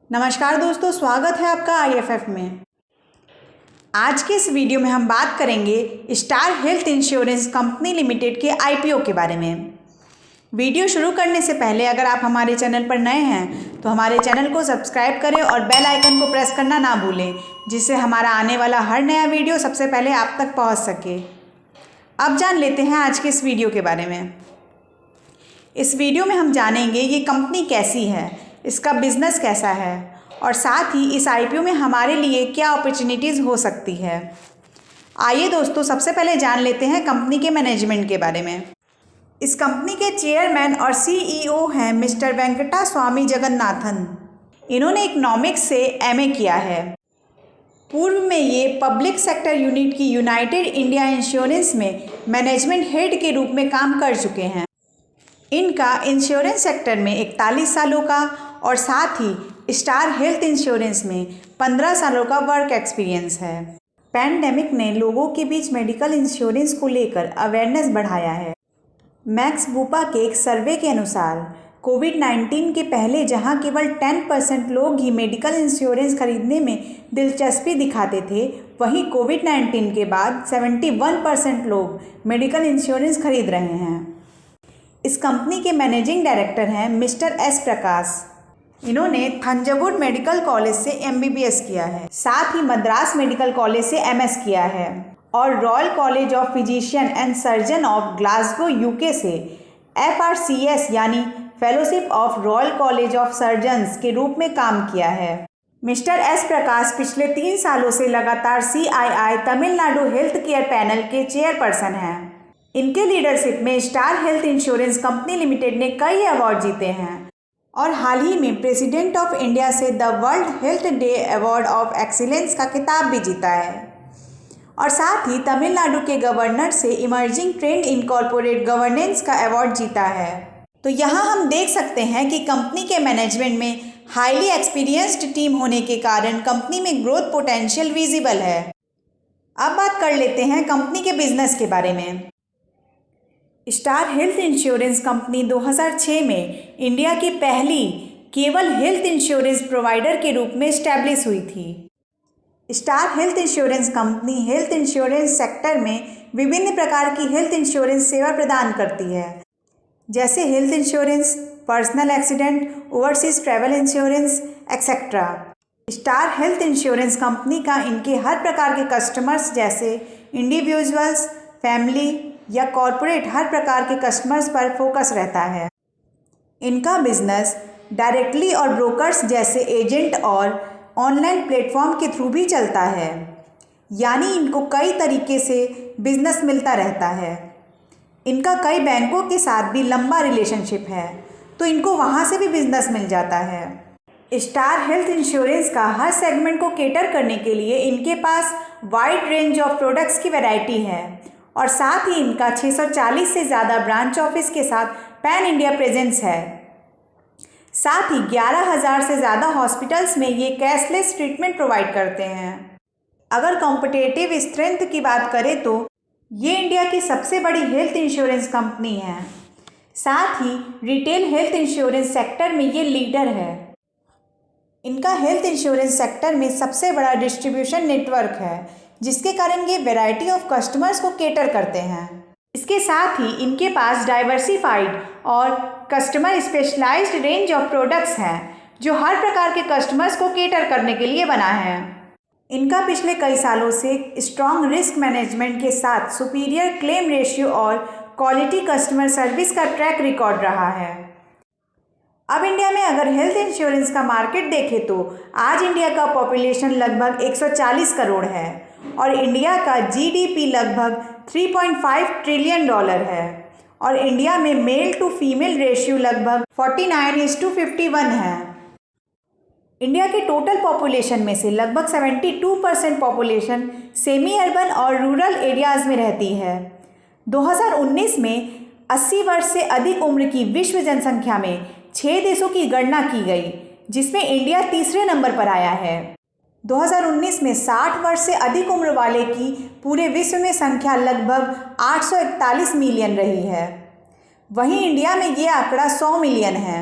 नमस्कार दोस्तों, स्वागत है आपका IFF में। आज के इस वीडियो में हम बात करेंगे star health insurance company limited के IPO के बारे में। वीडियो शुरू करने से पहले अगर आप हमारे चैनल पर नए हैं तो हमारे चैनल को सब्सक्राइब करें और बेल आइकन को प्रेस करना ना भूलें, जिससे हमारा आने वाला हर नया वीडियो सबसे पहले आप तक पहुंच सके। अब जान लेते हैं आज के इस वीडियो के बारे में। इस वीडियो में हम जानेंगे ये कंपनी कैसी है, इसका बिजनेस कैसा है और साथ ही इस IPO में हमारे लिए क्या अपॉर्चुनिटीज़ हो सकती है। आइए दोस्तों, सबसे पहले जान लेते हैं कंपनी के मैनेजमेंट के बारे में। इस कंपनी के चेयरमैन और CEO हैं मिस्टर वेंकटा स्वामी जगन्नाथन। इन्होंने इकोनॉमिक्स से MA किया है। पूर्व में ये पब्लिक सेक्टर यूनिट की यूनाइटेड इंडिया इंश्योरेंस में मैनेजमेंट हेड के रूप में काम कर चुके हैं। इनका इंश्योरेंस सेक्टर में 41 सालों का और साथ ही स्टार हेल्थ इंश्योरेंस में 15 सालों का वर्क एक्सपीरियंस है। पैंडेमिक ने लोगों के बीच मेडिकल इंश्योरेंस को लेकर अवेयरनेस बढ़ाया है। मैक्स बूपा के एक सर्वे के अनुसार कोविड-19 के पहले जहां केवल 10% लोग ही मेडिकल इंश्योरेंस खरीदने में दिलचस्पी दिखाते थे, वहीं कोविड-19 के बाद 71% लोग मेडिकल इंश्योरेंस खरीद रहे हैं। इस कंपनी के मैनेजिंग डायरेक्टर हैं मिस्टर S प्रकाश। इन्होंने थंजावुर मेडिकल कॉलेज से MBBS किया है, साथ ही मद्रास मेडिकल कॉलेज से MS किया है और royal college of physician and surgeon of Glasgow UK से FRCS यानी fellowship of royal college of surgeons के रूप में काम किया है। मिस्टर S प्रकाश पिछले 3 सालों से लगातार CII Tamil Nadu health care panel के चेयरपर्सन हैं। इनके लीडरशिप में star health insurance company limited ने कई अवार्ड जीते हैं और हाल ही में प्रेसिडेंट ऑफ इंडिया से the world health day award of excellence का खिताब भी जीता है और साथ ही तमिलनाडु के गवर्नर से emerging trend in corporate governance का अवार्ड जीता है। तो यहाँ हम देख सकते हैं कि कंपनी के मैनेजमेंट में हाईली एक्सपीरियंस्ड टीम होने के कारण कंपनी में ग्रोथ पोटेंशियल विजिबल है। अब बात कर लेते हैं कंपनी के बिजनेस के बारे में। स्टार हेल्थ इंश्योरेंस कंपनी 2006 में इंडिया की पहली केवल हेल्थ इंश्योरेंस प्रोवाइडर के रूप में एस्टैब्लिश हुई थी। Star health insurance company health insurance sector में विभिन्न प्रकार की हेल्थ इंश्योरेंस सेवा प्रदान करती है, जैसे health insurance, personal accident, overseas travel insurance etcetera. Star health insurance company का इनके हर प्रकार के कस्टमर्स जैसे इंडिविजुअल्स, फैमिली या कॉरपोरेट हर प्रकार के कस्टमर्स पर फोकस रहता है। इनका बिजनेस डायरेक्टली और ब्रोकर्स जैसे एजेंट और ऑनलाइन प्लेटफॉर्म के थ्रू भी चलता है, यानी इनको कई तरीके से बिजनेस मिलता रहता है। इनका कई बैंकों के साथ भी लंबा रिलेशनशिप है, तो इनको वहाँ से भी बिजनेस मिल जाता है। स्टार हेल्थ इंश्योरेंस का हर सेगमेंट को केटर करने के लिए इनके पास वाइड रेंज ऑफ प्रोडक्ट्स की वैरायटी है और साथ ही इनका 640 से ज़्यादा ब्रांच ऑफिस के साथ पैन इंडिया प्रेजेंस है। साथ ही 11,000 से ज़्यादा हॉस्पिटल्स में ये कैशलेस ट्रीटमेंट प्रोवाइड करते हैं। अगर कॉम्पिटिटिव स्ट्रेंथ की बात करें तो ये इंडिया की सबसे बड़ी हेल्थ इंश्योरेंस कंपनी है। साथ ही रिटेल हेल्थ इंश्योरेंस सेक्टर में ये लीडर है। इनका हेल्थ इंश्योरेंस सेक्टर में सबसे बड़ा डिस्ट्रीब्यूशन नेटवर्क है, जिसके कारण ये वैरायटी ऑफ कस्टमर्स को केटर करते हैं। इसके साथ ही इनके पास डाइवर्सिफाइड और customer specialized range of products हैं, जो हर प्रकार के कस्टमर्स को केटर करने के लिए बना है। इनका पिछले कई सालों से स्ट्रॉन्ग रिस्क मैनेजमेंट के साथ सुपीरियर क्लेम रेशियो और क्वालिटी कस्टमर सर्विस का ट्रैक रिकॉर्ड रहा है। अब इंडिया में अगर हेल्थ इंश्योरेंस का मार्केट देखें तो आज इंडिया का पॉपुलेशन लगभग 140 करोड़ है और इंडिया का GDP लगभग $3.5 ट्रिलियन है और इंडिया में मेल टू फीमेल रेशियो लगभग 49:51 है। इंडिया के टोटल पॉपुलेशन में से लगभग 72% पॉपुलेशन सेमी अर्बन और रूरल एरियाज़ में रहती है। 2019 में 80 वर्ष से अधिक उम्र की विश्व जनसंख्या में 6 देशों की गणना की गई, जिसमें इंडिया तीसरे नंबर पर आया है। 2019 में 60 वर्ष से अधिक उम्र वाले की पूरे विश्व में संख्या लगभग 841 मिलियन रही है। वहीं इंडिया में ये आंकड़ा 100 मिलियन है।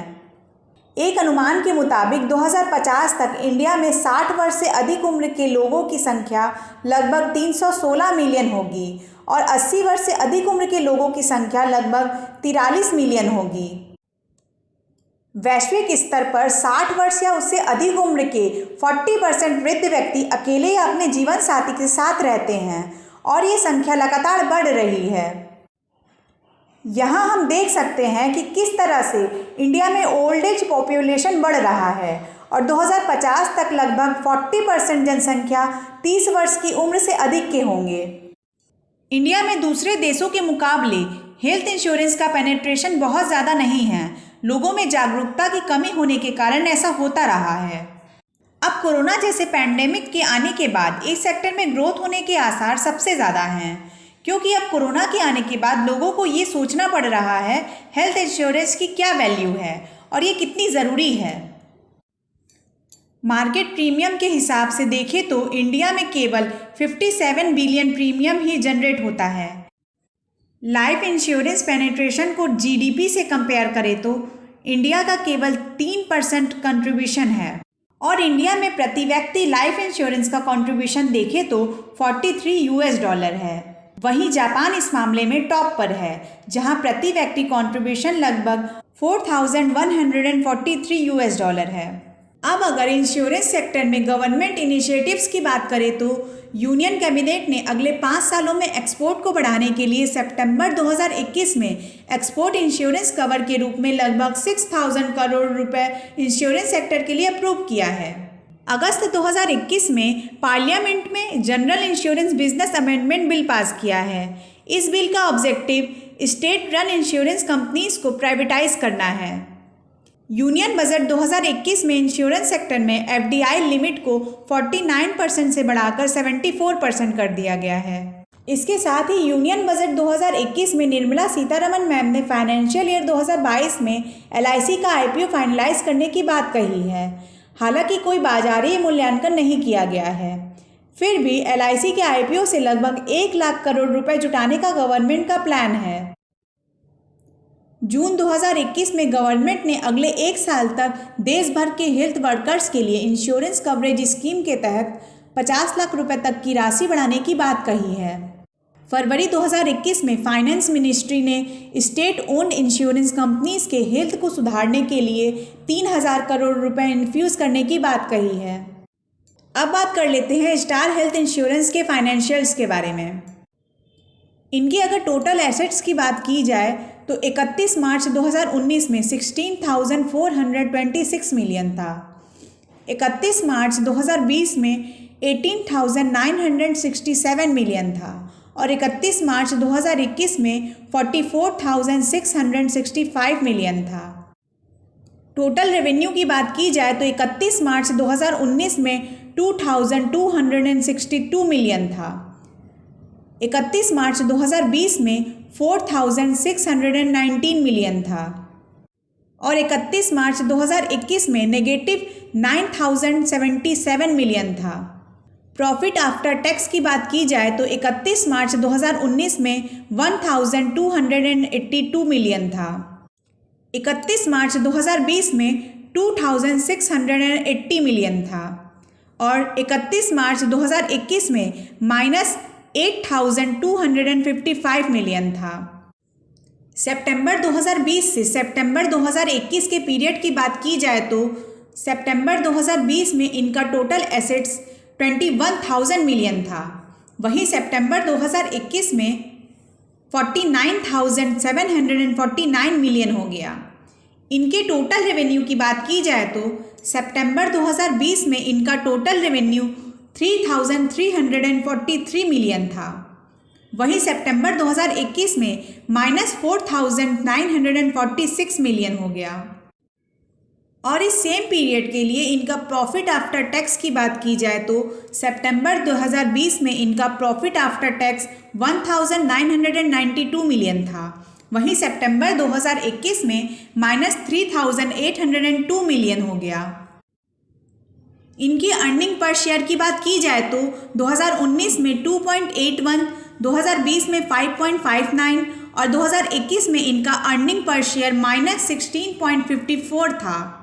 एक अनुमान के मुताबिक 2050 तक इंडिया में 60 वर्ष से अधिक उम्र के लोगों की संख्या लगभग 316 मिलियन होगी और 80 वर्ष से अधिक उम्र के लोगों की संख्या लगभग 43 मिलियन होगी। वैश्विक स्तर पर 60 वर्ष या उससे अधिक उम्र के 40% वृद्ध व्यक्ति अकेले या अपने जीवन साथी के साथ रहते हैं और ये संख्या लगातार बढ़ रही है। यहाँ हम देख सकते हैं कि किस तरह से इंडिया में ओल्ड एज पॉपुलेशन बढ़ रहा है और 2050 तक लगभग 40% जनसंख्या 30 वर्ष की उम्र से अधिक के होंगे। इंडिया में दूसरे देशों के मुकाबले हेल्थ इंश्योरेंस का पेनिट्रेशन बहुत ज़्यादा नहीं है। लोगों में जागरूकता की कमी होने के कारण ऐसा होता रहा है। अब कोरोना जैसे पैंडेमिक के आने के बाद इस सेक्टर में ग्रोथ होने के आसार सबसे ज़्यादा हैं, क्योंकि अब कोरोना के आने के बाद लोगों को ये सोचना पड़ रहा है हेल्थ इंश्योरेंस की क्या वैल्यू है और ये कितनी ज़रूरी है। मार्केट प्रीमियम के हिसाब से देखें तो इंडिया में केवल 57 बिलियन प्रीमियम ही जनरेट होता है। लाइफ इंश्योरेंस पेनिट्रेशन को जीडीपी से कंपेयर करें तो इंडिया का केवल 3% कंट्रीब्यूशन है और इंडिया में प्रति व्यक्ति लाइफ इंश्योरेंस का कंट्रीब्यूशन देखें तो $43 है। वहीं जापान इस मामले में टॉप पर है, जहां प्रति व्यक्ति कंट्रीब्यूशन लगभग $4,143 है। अब अगर इंश्योरेंस सेक्टर में गवर्नमेंट इनिशिएटिव्स की बात करें तो यूनियन कैबिनेट ने अगले 5 सालों में एक्सपोर्ट को बढ़ाने के लिए सितंबर 2021 में एक्सपोर्ट इंश्योरेंस कवर के रूप में लगभग 6,000 करोड़ रुपए इंश्योरेंस सेक्टर के लिए अप्रूव किया है। अगस्त 2021 में पार्लियामेंट में general insurance business amendment bill pass किया है। इस बिल का objective state run insurance companies को प्राइवेटाइज करना है। यूनियन बजट 2021 में इंश्योरेंस सेक्टर में एफडीआई लिमिट को 49% से बढ़ाकर 74% कर दिया गया है। इसके साथ ही यूनियन बजट 2021 में निर्मला सीतारमण मैम ने फाइनेंशियल ईयर 2022 में एलआईसी का आईपीओ फाइनलाइज करने की बात कही है। हालांकि कोई बाजारी मूल्यांकन नहीं किया गया है, फिर भी एलआईसी के आईपीओ से लगभग 1 लाख करोड़ रुपए जुटाने का गवर्नमेंट का प्लान है। जून 2021 में गवर्नमेंट ने अगले 1 साल तक देश भर के हेल्थ वर्कर्स के लिए इंश्योरेंस कवरेज स्कीम के तहत 50 लाख रुपए तक की राशि बढ़ाने की बात कही है। फरवरी 2021 में फाइनेंस मिनिस्ट्री ने स्टेट ओन्ड इंश्योरेंस कंपनीज के हेल्थ को सुधारने के लिए 3,000 करोड़ रुपए इन्फ्यूज करने की बात कही है। अब बात कर लेते हैं स्टार हेल्थ इंश्योरेंस के फाइनेंशियल्स के बारे में। इनकी अगर टोटल एसेट्स की बात की जाए तो 31 मार्च 2019 में 16,426 मिलियन था। 31 मार्च 2020 में 18,967 मिलियन था और 31 मार्च 2021 में 44,665 मिलियन था। टोटल रेवेन्यू की बात की जाए तो 31 मार्च 2019 में 2,262 मिलियन था। 31 मार्च 2020 में 4,619 मिलियन था और 31 मार्च 2021 में नेगेटिव 9,077 मिलियन था। प्रॉफिट आफ्टर टैक्स की बात की जाए तो 31 मार्च 2019 में 1,282 मिलियन था। 31 मार्च 2020 में 2,680 मिलियन था और 31 मार्च 2021 में -8,255 मिलियन था। सितंबर 2020 से सितंबर 2021 के पीरियड की बात की जाए तो सितंबर 2020 में इनका टोटल एसेट्स 21,000 मिलियन था। वहीं सितंबर 2021 में 49,749 मिलियन हो गया। इनके टोटल रेवेन्यू की बात की जाए तो सितंबर 2020 में इनका टोटल रेवेन्यू 3,343 मिलियन था। वहीं सितंबर 2021 में -4,946 मिलियन हो गया और इस सेम पीरियड के लिए इनका प्रॉफिट आफ्टर टैक्स की बात की जाए तो सितंबर 2020 में इनका प्रॉफिट आफ्टर टैक्स 1,992 मिलियन था। वहीं सितंबर 2021 में -3,802 मिलियन हो गया। इनकी अर्निंग पर शेयर की बात की जाए तो 2019 में 2.81, 2020 में 5.59 और 2021 में इनका अर्निंग पर शेयर -16.54 था।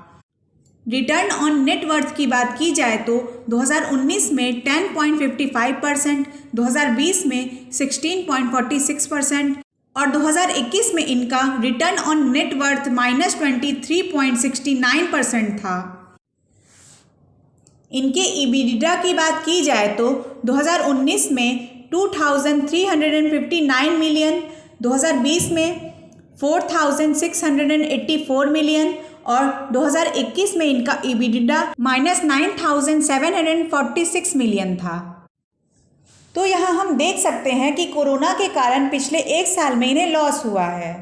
रिटर्न ऑन नेट वर्थ की बात की जाए तो 2019 में 10.55%, 2020 में 16.46% और 2021 में इनका रिटर्न ऑन नेट वर्थ -23.69% था। इनके EBITDA की बात की जाए तो 2019 में 2,359 मिलियन, 2020 में 4,684 मिलियन और 2021 में इनका EBITDA -9,746 मिलियन था। तो यहाँ हम देख सकते हैं कि कोरोना के कारण पिछले एक साल में इन्हें लॉस हुआ है।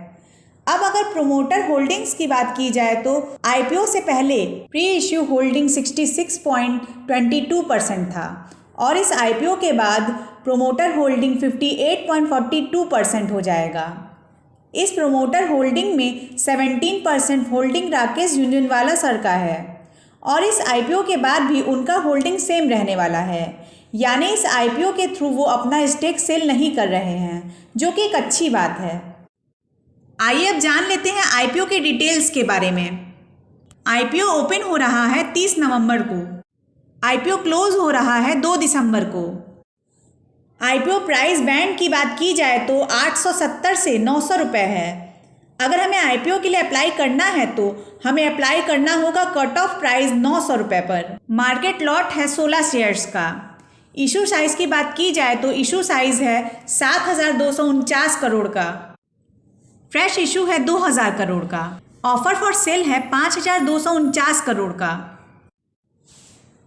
अब अगर प्रोमोटर होल्डिंग्स की बात की जाए तो IPO से पहले प्री इश्यू होल्डिंग 66.22% था और इस IPO के बाद प्रोमोटर होल्डिंग 58.42% हो जाएगा। इस प्रोमोटर होल्डिंग में 17% होल्डिंग राकेश झुनझुनवाला सर का है और इस IPO के बाद भी उनका होल्डिंग सेम रहने वाला है, यानी इस IPO के थ्रू वो अपना स्टेक सेल नहीं कर रहे हैं, जो कि एक अच्छी बात है। आइए अब जान लेते हैं IPO के डिटेल्स के बारे में। IPO ओपन हो रहा है 30 नवंबर को। IPO क्लोज हो रहा है 2 दिसंबर को। IPO प्राइस बैंड की बात की जाए तो 870 से 900 रुपये है। अगर हमें IPO के लिए अप्लाई करना है तो हमें अप्लाई करना होगा कट ऑफ प्राइस 900 रुपये पर। मार्केट लॉट है 16 शेयर्स का। इशू साइज़ की बात की जाए तो इशू साइज़ है 7,249 करोड़ का। फ्रेश इशू है 2,000 करोड़ का। ऑफर फॉर सेल है 5,249 करोड़ का।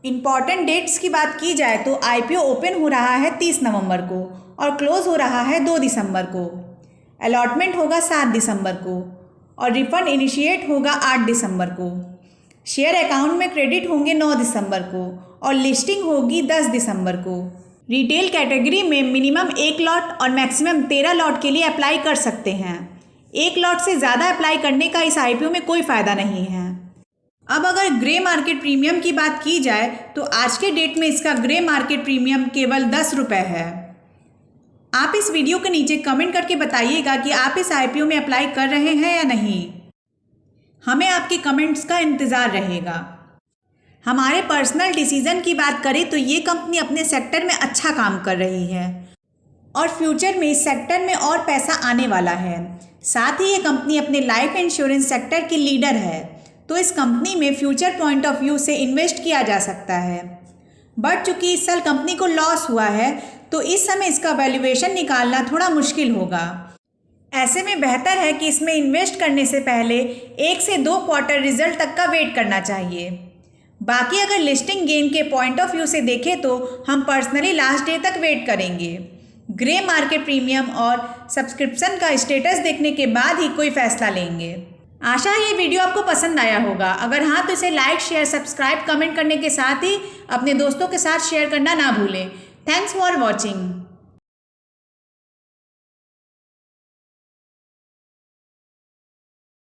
इम्पॉर्टेंट डेट्स की बात की जाए तो IPO ओपन हो रहा है 30 नवंबर को और क्लोज हो रहा है 2 दिसंबर को। अलॉटमेंट होगा 7 दिसंबर को और रिफंड इनिशिएट होगा 8 दिसंबर को। शेयर अकाउंट में क्रेडिट होंगे 9 दिसंबर को और लिस्टिंग होगी 10 दिसंबर को। रिटेल कैटेगरी में मिनिमम 1 लॉट और मैक्सिमम 13 लॉट के लिए अप्लाई कर सकते हैं। 1 लॉट से ज़्यादा अप्लाई करने का इस IPO में कोई फ़ायदा नहीं है। अब अगर ग्रे मार्केट प्रीमियम की बात की जाए तो आज के डेट में इसका ग्रे मार्केट प्रीमियम केवल 10 रुपये है। आप इस वीडियो के नीचे कमेंट करके बताइएगा कि आप इस IPO में अप्लाई कर रहे हैं या नहीं। हमें आपके कमेंट्स का इंतज़ार रहेगा। हमारे पर्सनल डिसीजन की बात करें तो ये कंपनी अपने सेक्टर में अच्छा काम कर रही है और फ्यूचर में इस सेक्टर में और पैसा आने वाला है। साथ ही ये कंपनी अपने लाइफ इंश्योरेंस सेक्टर की लीडर है, तो इस कंपनी में फ्यूचर पॉइंट ऑफ व्यू से इन्वेस्ट किया जा सकता है। बट चूंकि इस साल कंपनी को लॉस हुआ है तो इस समय इसका वैल्यूएशन निकालना थोड़ा मुश्किल होगा। ऐसे में बेहतर है कि इसमें इन्वेस्ट करने से पहले 1 से 2 क्वार्टर रिजल्ट तक का वेट करना चाहिए। बाकी अगर लिस्टिंग गेन के पॉइंट ऑफ व्यू से देखें तो हम पर्सनली लास्ट डे तक वेट करेंगे। ग्रे मार्केट प्रीमियम और सब्सक्रिप्शन का स्टेटस देखने के बाद ही कोई फैसला लेंगे। आशा है ये वीडियो आपको पसंद आया होगा। अगर हाँ तो इसे लाइक, शेयर, सब्सक्राइब, कमेंट करने के साथ ही अपने दोस्तों के साथ शेयर करना ना भूलें। Thanks for watching.